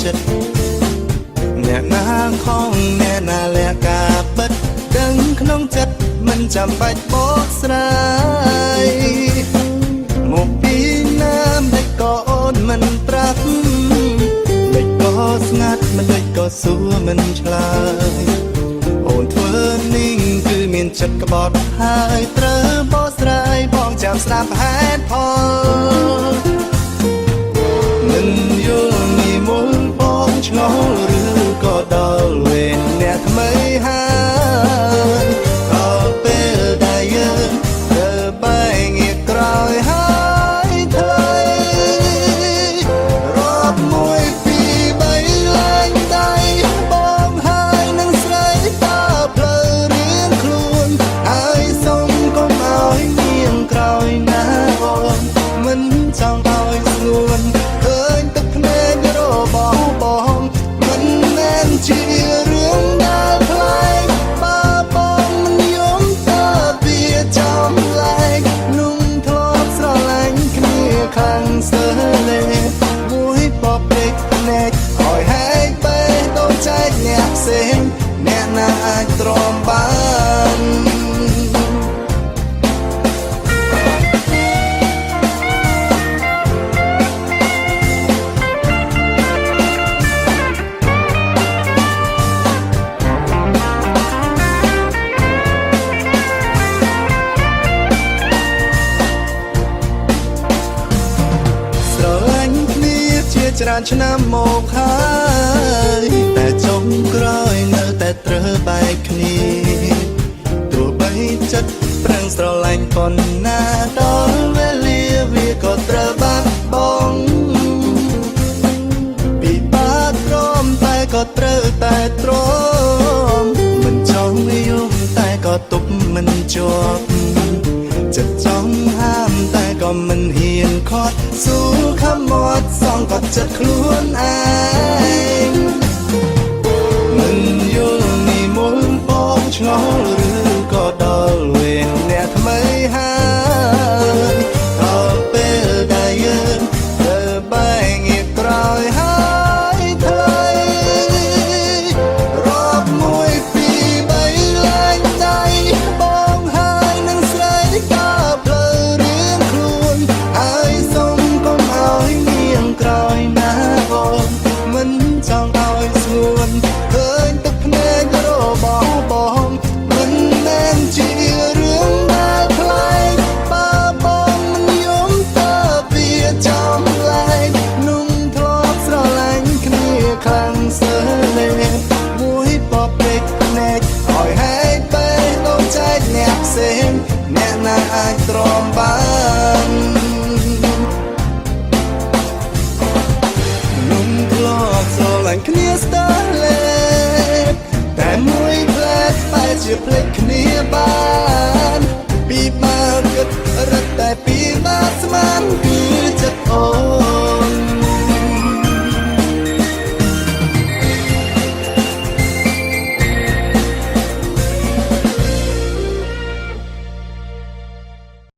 ចិត្តអ្នកណាខំអ្នកណាលះការពិតដឹងក្នុងចិត្តមិនចាំបាច់បកស្រាយមកពីណាមិនក៏អូនមិនប្រាប់មិនក៏ស្ងាត់មិនក៏សួរមិនឆ្លើយអូនធ្វើនេះគឺមានចិត្តក្បត់ហើយត្រូវបកស្រាយបងចាំស្ដាប់ហេតុផលមិនយល់មីមុនបងឆ្ងល់ឬក៏ដល់វេនអ្នកថ្មីហើយដល់ពេលដែលយើងទៅបែកងារក្រោយហើយថ្លៃរាប់មួយពីរបីឡើងដៃបងហើយនឹងស្រីតើផ្លូវរៀងខ្លួនហើយសុំកុំឲ្យញៀងក្រោយណាអូនមិនចង់ឲ្យស្ងួនឃើញទឹកភ្នែករបស់បងមិនមែនជារឿងដែលប្លែកបើបងមិនយំតើវាចំលែកนุ่งធ្លាប់ស្រឡាញ់គ្នាខ្លាំងសើលេមួយបបពេកភ្នែកឲ្យហែកបេះដូងចែកអ្នកផ្សេងអ្នកណាអាចទ្រាំបានច្រើនឆ្នាំមកហើយតែចុងក្រោយនៅតែត្រូវបែកគ្នាទោះបីចិត្តប្រឹងស្រឡាញ់ប៉ុណ្ណាដល់វេលាវាក៏ត្រូវបាត់បង់ពិបាកទ្រាំតែក៏ត្រូវតែទ្រាំមិនចង់យំតែក៏ទប់មិនជាប់ចិត្តចង់ហាមតែក៏មិនហ៊ានខត់ស៊ូខំមាត់សងក៏ចិត្តខ្លួនឯងមិនយល់នេះមុនបងឆ្ងល់ឬក៏ដល់វេនអ្នកថ្មីហើយដល់ពេលដែលយើងទៅបែកងារក្រោយហើយថ្លៃរាប់មួយពីរបីឡើងដៃបងហើយនឹងស្រីក៏ផ្លូវរៀងខ្លួនហើយសុំកុំឲ្យញៀងក្រោយណាអូនមិនចង់ឲ្យស្ងួនឃើញទឹកភ្នែករបស់បងមិនមែនជារឿងដែលប្លែកបើបងមិនយំតើវាចំលែកนุ่งធ្លាប់ស្រឡាញ់គ្នាខ្លាំងសើលេមួយបបពេកភ្នែកឲ្យហែកបេះដូងចែកអ្នកផ្សេងអ្នកណាអាចទ្រាំបានนุ่งធ្លាប់ស្រឡាញ់គ្នាស្ទើរលេតែមួយផ្លែបែរជាភ្លេចគ្នាបានពីបើគិតរត់តែពីបាស្មានគឺចិត្តអូន